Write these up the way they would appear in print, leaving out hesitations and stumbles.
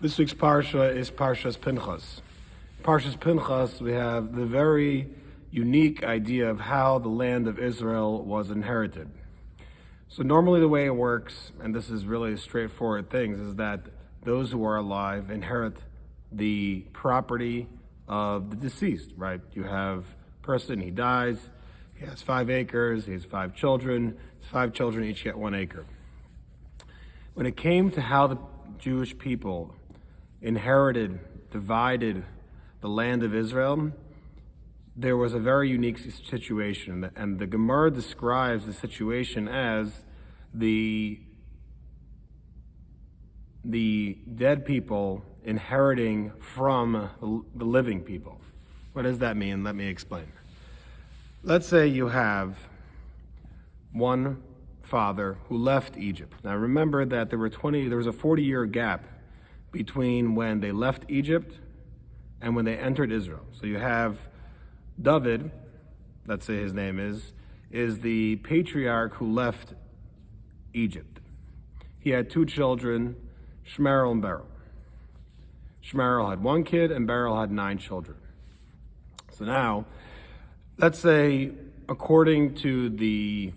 This week's Parsha is Parshas Pinchas. Parshas Pinchas, we have the very unique idea of how the land of Israel was inherited. So normally the way it works, and this is really straightforward things, is that those who are alive inherit the property of the deceased, right? You have a person, he dies, he has 5 acres, he has 5 children, 5 children each get 1 acre. When it came to how the Jewish people divided the land of Israel, there was a very unique situation, and the Gemara describes the situation as the dead people inheriting from the living people. What does that mean? Let me explain. Let's say you have one father who left Egypt. Now remember that there was a 40-year gap between when they left Egypt and when they entered Israel. So you have David, let's say his name is the patriarch who left Egypt. He had 2 children, Shmerel and Beryl. Shmerel had 1 kid and Beryl had 9 children. So now, let's say according to the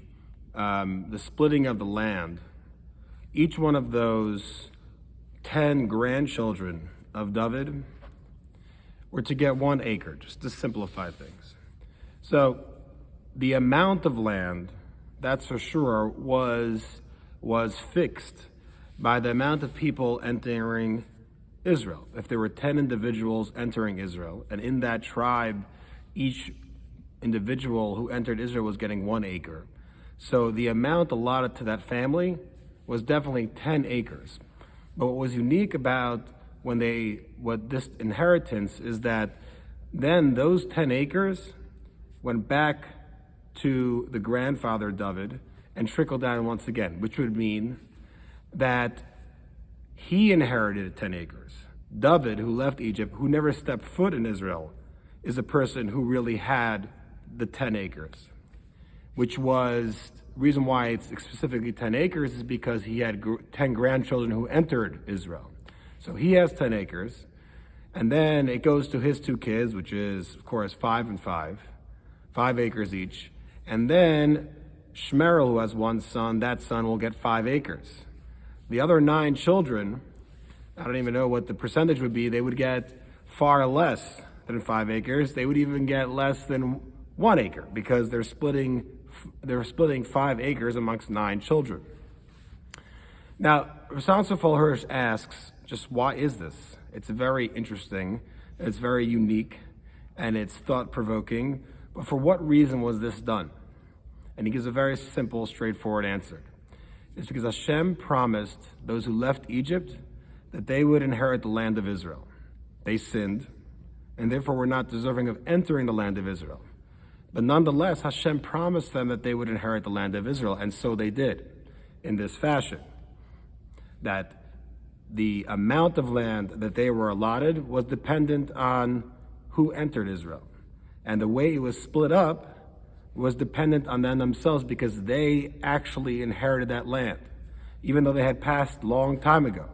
splitting of the land, each one of those 10 grandchildren of David were to get 1 acre, just to simplify things. So the amount of land, that's for sure, was fixed by the amount of people entering Israel. If there were 10 individuals entering Israel, and in that tribe, each individual who entered Israel was getting 1 acre. So the amount allotted to that family was definitely 10 acres. But what was unique about this inheritance is that then those 10 acres went back to the grandfather David and trickled down once again, which would mean that he inherited 10 acres. David, who left Egypt, who never stepped foot in Israel, is a person who really had the 10 acres, which was the reason why it's specifically 10 acres is because he had 10 grandchildren who entered Israel. So he has 10 acres, and then it goes to his 2 kids, which is, of course, 5 and 5 acres each. And then Shmerel, who has 1 son, that son will get 5 acres. The other 9 children, I don't even know what the percentage would be, they would get far less than 5 acres. They would even get less than 1 acre because they're splitting 5 acres amongst 9 children. Now, Rasan Sofal Hirsch asks, just why is this? It's very interesting, it's very unique, and it's thought-provoking, but for what reason was this done? And he gives a very simple, straightforward answer. It's because Hashem promised those who left Egypt that they would inherit the land of Israel. They sinned, and therefore were not deserving of entering the land of Israel. But nonetheless, Hashem promised them that they would inherit the land of Israel, and so they did, in this fashion. That the amount of land that they were allotted was dependent on who entered Israel. And the way it was split up was dependent on them themselves because they actually inherited that land, even though they had passed a long time ago.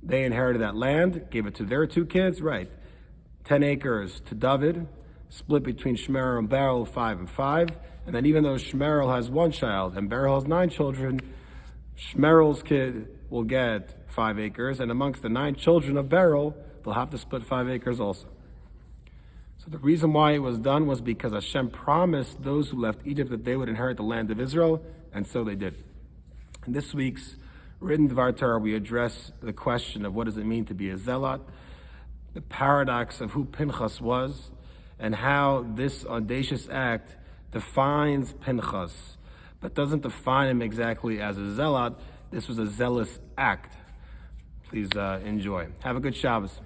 They inherited that land, gave it to their 2 kids, right? 10 acres to David, split between Shmerel and Beryl, 5 and 5. And then even though Shmerel has 1 child and Beryl has 9 children, Shmerel's kid will get 5 acres. And amongst the 9 children of Beryl, they'll have to split 5 acres also. So the reason why it was done was because Hashem promised those who left Egypt that they would inherit the land of Israel, and so they did. In this week's written Dvar Torah, we address the question of what does it mean to be a zealot, the paradox of who Pinchas was, and how this audacious act defines Pinchas, but doesn't define him exactly as a zealot. This was a zealous act. Please enjoy. Have a good Shabbos.